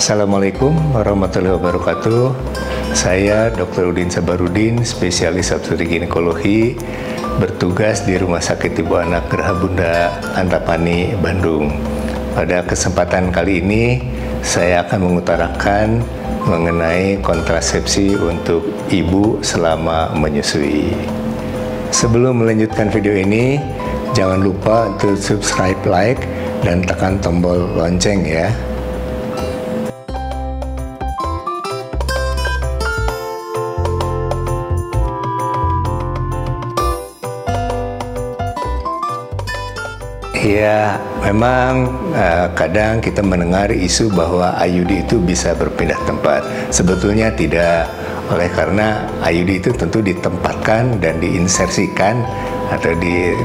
Assalamualaikum warahmatullahi wabarakatuh. Saya Dr. Udin Sabarudin, spesialis obstetrik ginekologi, bertugas di Rumah Sakit Ibu Anak Geraha Bunda Antapani, Bandung. Pada kesempatan kali ini, saya akan mengutarakan mengenai kontrasepsi untuk ibu selama menyusui. Sebelum melanjutkan video ini, jangan lupa untuk subscribe, like, dan tekan tombol lonceng ya. Ya, memang kadang kita mendengar isu bahwa IUD itu bisa berpindah tempat. Sebetulnya tidak, oleh karena IUD itu tentu ditempatkan dan diinsersikan atau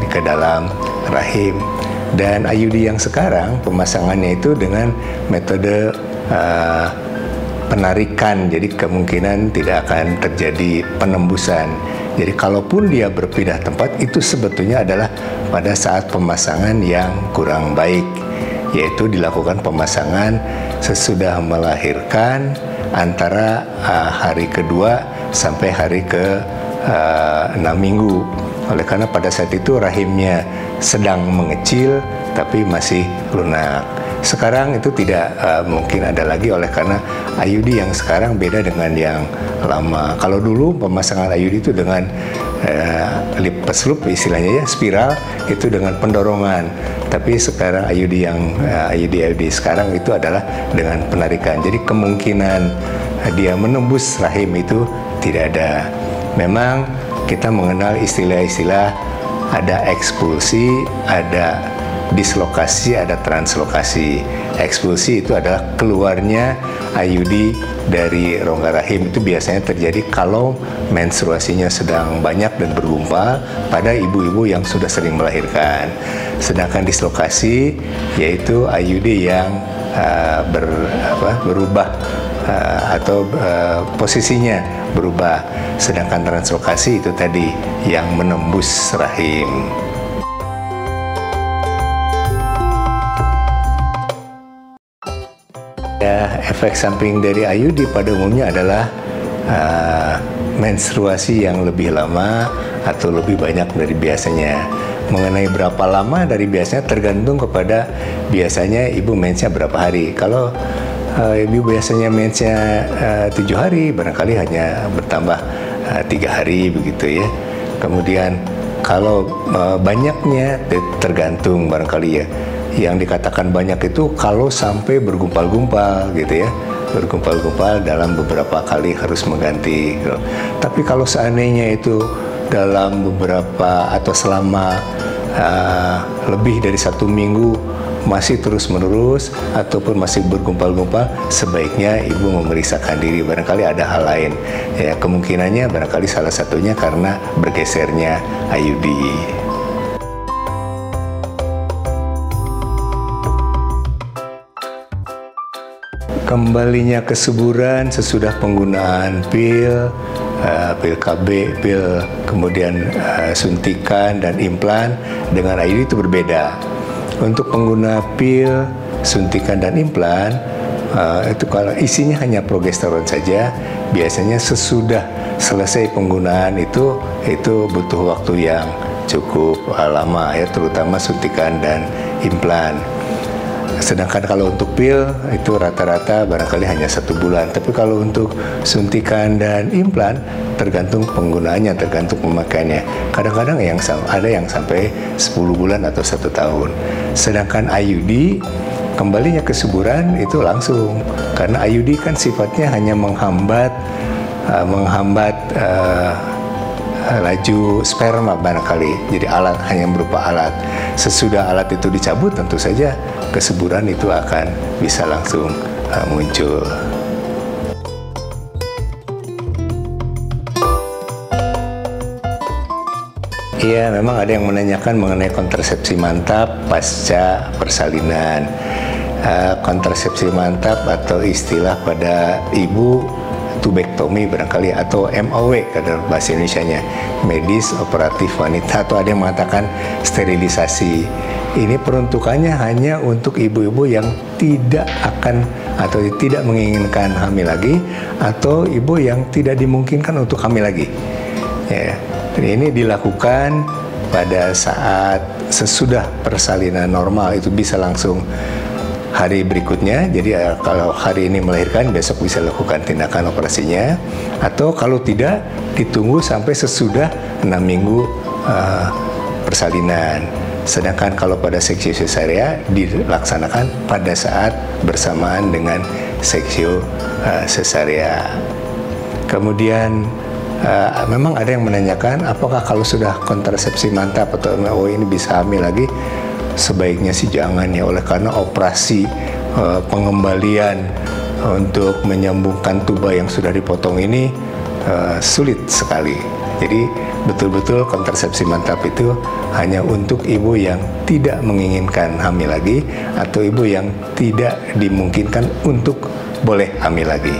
ke dalam rahim. Dan IUD yang sekarang pemasangannya itu dengan metode penarikan, jadi kemungkinan tidak akan terjadi penembusan. Jadi kalaupun dia berpindah tempat, itu sebetulnya adalah pada saat pemasangan yang kurang baik, yaitu dilakukan pemasangan sesudah melahirkan antara hari kedua sampai hari ke 6 minggu. Oleh karena pada saat itu rahimnya sedang mengecil tapi masih lunak. Sekarang itu tidak mungkin ada lagi, oleh karena IUD yang sekarang beda dengan yang lama. Kalau dulu pemasangan IUD itu dengan lipas loop istilahnya ya, spiral, itu dengan pendorongan. Tapi sekarang IUD sekarang itu adalah dengan penarikan. Jadi kemungkinan dia menembus rahim itu tidak ada. Memang kita mengenal istilah-istilah, ada ekspulsi, ada dislokasi, ada translokasi. Ekspulsi itu adalah keluarnya IUD dari rongga rahim. Itu biasanya terjadi kalau menstruasinya sedang banyak dan bergumpal pada ibu-ibu yang sudah sering melahirkan. Sedangkan dislokasi yaitu IUD yang berubah atau posisinya berubah. Sedangkan translokasi itu tadi yang menembus rahim. Ya, efek samping dari IUD pada umumnya adalah menstruasi yang lebih lama atau lebih banyak dari biasanya. Mengenai berapa lama dari biasanya tergantung kepada biasanya ibu mensnya berapa hari. Kalau ibu biasanya mensnya 7 hari, barangkali hanya bertambah 3 hari begitu ya. Kemudian kalau banyaknya tergantung barangkali ya. Yang dikatakan banyak itu kalau sampai bergumpal-gumpal gitu ya, bergumpal-gumpal dalam beberapa kali harus mengganti gitu. Tapi kalau seandainya itu dalam beberapa atau selama lebih dari 1 minggu masih terus-menerus ataupun masih bergumpal-gumpal, sebaiknya ibu memeriksakan diri. Barangkali ada hal lain ya, kemungkinannya barangkali salah satunya karena bergesernya IUD. Kembalinya kesuburan sesudah penggunaan pil KB, pil kemudian suntikan dan implan dengan IUD itu berbeda. Untuk pengguna pil, suntikan dan implan itu kalau isinya hanya progesteron saja, biasanya sesudah selesai penggunaan itu butuh waktu yang cukup lama ya, terutama suntikan dan implan. Sedangkan kalau untuk pil itu rata-rata barangkali hanya 1 bulan. Tapi kalau untuk suntikan dan implan tergantung penggunaannya, tergantung pemakaiannya. Kadang-kadang ada yang sampai 10 bulan atau 1 tahun. Sedangkan IUD kembalinya kesuburan itu langsung, karena IUD kan sifatnya hanya menghambat laju sperma barangkali. Jadi alat hanya berupa alat. Sesudah alat itu dicabut, tentu saja kesuburan itu akan bisa langsung muncul. Iya, memang ada yang menanyakan mengenai kontrasepsi mantap pasca persalinan. Kontrasepsi mantap atau istilah pada ibu tubektomi barangkali, atau MOW kadang bahasa Indonesianya, medis operatif wanita, atau ada yang mengatakan sterilisasi. ini peruntukannya hanya untuk ibu-ibu yang tidak akan atau tidak menginginkan hamil lagi, atau ibu yang tidak dimungkinkan untuk hamil lagi. Ya, ini dilakukan pada saat sesudah persalinan normal, itu bisa langsung hari berikutnya. Jadi kalau hari ini melahirkan, besok bisa lakukan tindakan operasinya, atau kalau tidak, ditunggu sampai sesudah 6 minggu persalinan. Sedangkan kalau pada seksio sesaria dilaksanakan pada saat bersamaan dengan seksio sesaria. Kemudian memang ada yang menanyakan apakah kalau sudah kontrasepsi mantap atau ini bisa hamil lagi. Sebaiknya sih jangan ya, oleh karena operasi pengembalian untuk menyambungkan tuba yang sudah dipotong ini sulit sekali. Jadi betul-betul kontrasepsi mantap itu hanya untuk ibu yang tidak menginginkan hamil lagi, atau ibu yang tidak dimungkinkan untuk boleh hamil lagi.